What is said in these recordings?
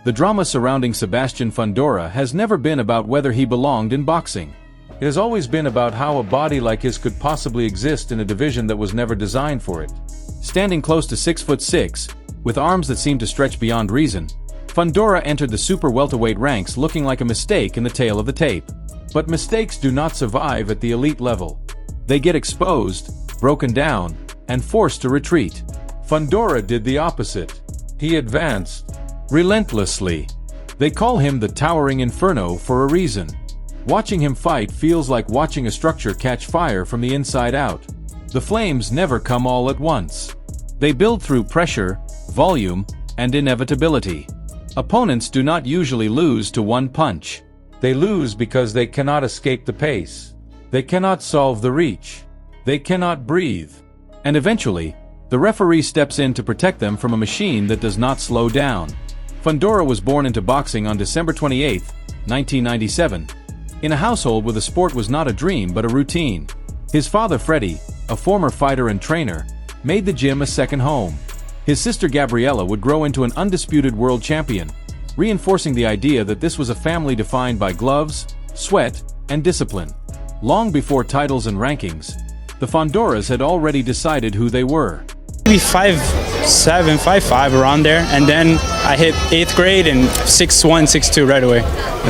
The drama surrounding Sebastian Fundora has never been about whether he belonged in boxing. It has always been about how a body like his could possibly exist in a division that was never designed for it. Standing close to 6'6", with arms that seemed to stretch beyond reason, Fundora entered the super welterweight ranks looking like a mistake in the tail of the tape. But mistakes do not survive at the elite level. They get exposed, broken down, and forced to retreat. Fundora did the opposite. He advanced relentlessly. They call him the Towering Inferno for a reason. Watching him fight feels like watching a structure catch fire from the inside out. The flames never come all at once. They build through pressure, volume, and inevitability. Opponents do not usually lose to one punch. They lose because they cannot escape the pace. They cannot solve the reach. They cannot breathe. And eventually, the referee steps in to protect them from a machine that does not slow down. Fundora was born into boxing on December 28, 1997, in a household where the sport was not a dream but a routine. His father, Freddie, a former fighter and trainer, made the gym a second home. His sister Gabriella would grow into an undisputed world champion, reinforcing the idea that this was a family defined by gloves, sweat, and discipline. Long before titles and rankings, the Fundoras had already decided who they were. Maybe 5'7", 5'5", around there, and then I hit 8th grade and 6'1", 6'2" right away.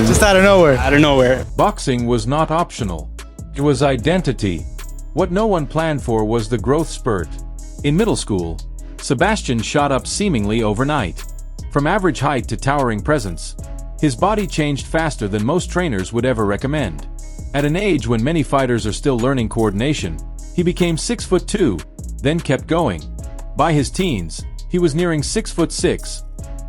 Just out of nowhere. Out of nowhere. Boxing was not optional. It was identity. What no one planned for was the growth spurt. In middle school, Sebastian shot up seemingly overnight. From average height to towering presence, his body changed faster than most trainers would ever recommend. At an age when many fighters are still learning coordination, he became 6'2", then kept going. By his teens, he was nearing 6'6",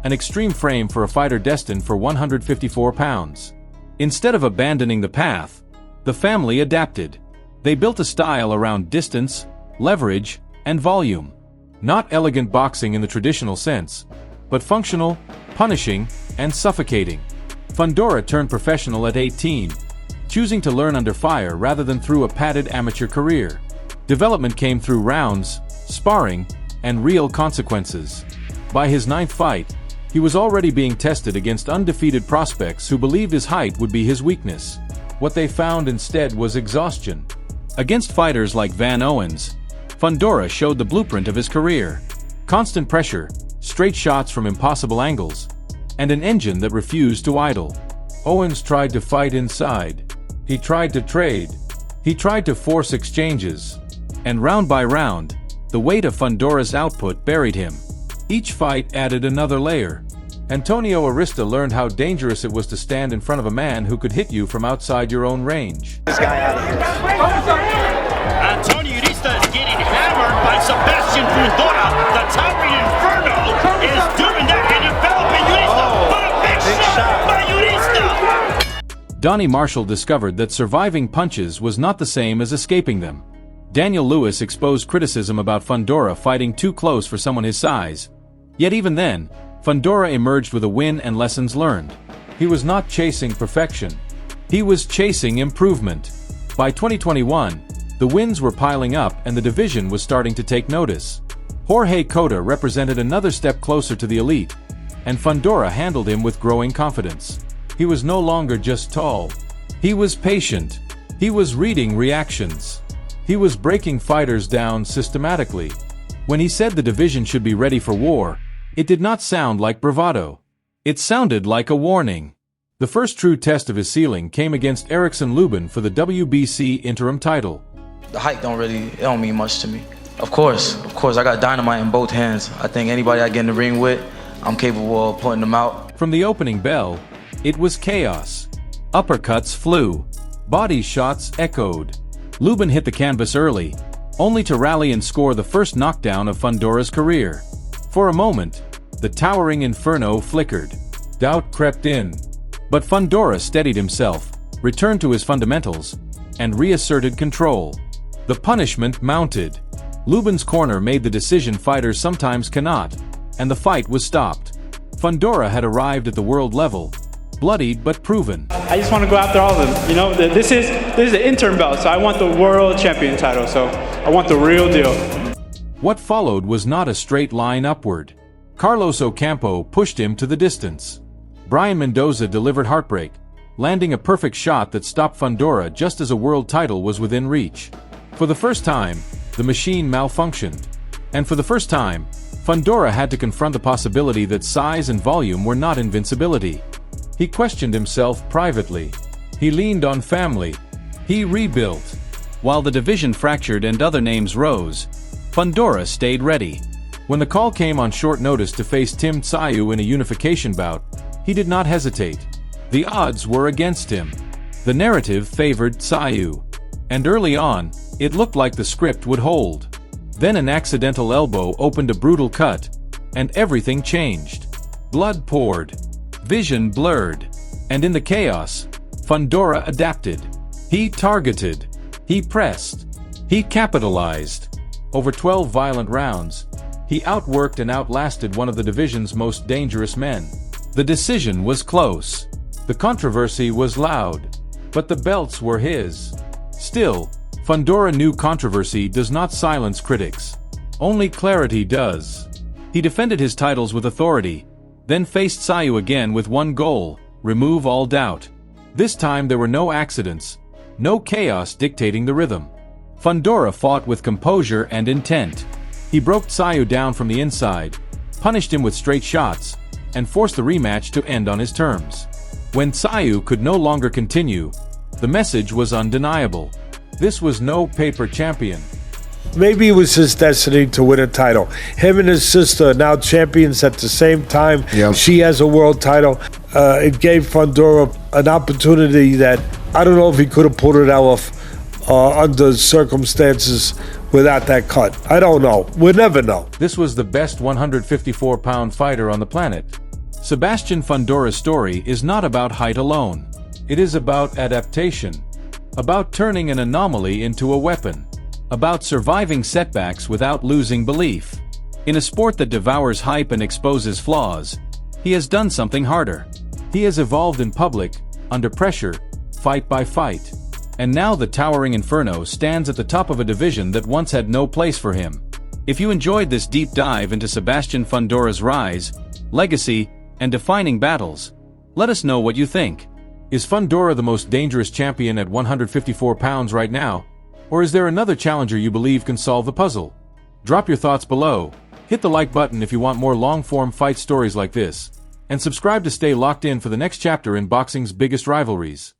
an extreme frame for a fighter destined for 154 pounds. Instead of abandoning the path, the family adapted. They built a style around distance, leverage, and volume. Not elegant boxing in the traditional sense, but functional, punishing, and suffocating. Fundora turned professional at 18, choosing to learn under fire rather than through a padded amateur career. Development came through rounds, sparring, and real consequences. By his 9th fight, he was already being tested against undefeated prospects who believed his height would be his weakness. What they found instead was exhaustion. Against fighters like Van Owens, Fundora showed the blueprint of his career. Constant pressure, straight shots from impossible angles, and an engine that refused to idle. Owens tried to fight inside. He tried to trade. He tried to force exchanges. And round by round, the weight of Fundora's output buried him. Each fight added another layer. Antonio Arista learned how dangerous it was to stand in front of a man who could hit you from outside your own range. This guy out of here. Antonio Arista is getting hammered by Sebastian Fundora. The Towering Inferno is doing that and developing Arista. But a big shot by Arista. Donnie Marshall discovered that surviving punches was not the same as escaping them. Daniel Lewis exposed criticism about Fundora fighting too close for someone his size. Yet even then, Fundora emerged with a win and lessons learned. He was not chasing perfection. He was chasing improvement. By 2021, the wins were piling up and the division was starting to take notice. Jorge Cota represented another step closer to the elite, and Fundora handled him with growing confidence. He was no longer just tall. He was patient. He was reading reactions. He was breaking fighters down systematically. When he said the division should be ready for war, it did not sound like bravado. It sounded like a warning. The first true test of his ceiling came against Erickson Lubin for the WBC interim title. The height don't mean much to me. Of course, I got dynamite in both hands. I think anybody I get in the ring with, I'm capable of putting them out. From the opening bell, it was chaos. Uppercuts flew. Body shots echoed. Lubin hit the canvas early, only to rally and score the first knockdown of Fundora's career. For a moment, the Towering Inferno flickered. Doubt crept in. But Fundora steadied himself, returned to his fundamentals, and reasserted control. The punishment mounted. Lubin's corner made the decision fighters sometimes cannot, and the fight was stopped. Fundora had arrived at the world level, bloodied but proven. I just want to go after all of them. You know, this is the interim belt, so I want the world champion title, so I want the real deal. What followed was not a straight line upward. Carlos Ocampo pushed him to the distance. Brian Mendoza delivered heartbreak, landing a perfect shot that stopped Fundora just as a world title was within reach. For the first time, the machine malfunctioned. And for the first time, Fundora had to confront the possibility that size and volume were not invincibility. He questioned himself privately. He leaned on family. He rebuilt. While the division fractured and other names rose, Fundora stayed ready. When the call came on short notice to face Tim Tszyu in a unification bout, he did not hesitate. The odds were against him. The narrative favored Tszyu. And early on, it looked like the script would hold. Then an accidental elbow opened a brutal cut, and everything changed. Blood poured. Vision blurred. And in the chaos, Fundora adapted. He targeted. He pressed. He capitalized. Over 12 violent rounds, he outworked and outlasted one of the division's most dangerous men. The decision was close. The controversy was loud. But the belts were his. Still, Fundora knew controversy does not silence critics. Only clarity does. He defended his titles with authority, then faced Tszyu again with one goal: remove all doubt. This time there were no accidents, no chaos dictating the rhythm. Fundora fought with composure and intent. He broke Tszyu down from the inside, punished him with straight shots, and forced the rematch to end on his terms. When Tszyu could no longer continue, the message was undeniable. This was no paper champion. Maybe it was his destiny to win a title. Him and his sister are now champions at the same time. Yep. She has a world title. It gave Fundora an opportunity that I don't know if he could have pulled it off under circumstances without that cut. I don't know. We'll never know. This was the best 154-pound fighter on the planet. Sebastian Fundora's story is not about height alone. It is about adaptation. About turning an anomaly into a weapon. About surviving setbacks without losing belief. In a sport that devours hype and exposes flaws, he has done something harder. He has evolved in public, under pressure, fight by fight. And now the towering Inferno stands at the top of a division that once had no place for him. If you enjoyed this deep dive into Sebastian Fundora's rise, legacy, and defining battles, let us know what you think. Is Fundora the most dangerous champion at 154 pounds right now? Or is there another challenger you believe can solve the puzzle? Drop your thoughts below, hit the like button if you want more long-form fight stories like this, and subscribe to stay locked in for the next chapter in boxing's biggest rivalries.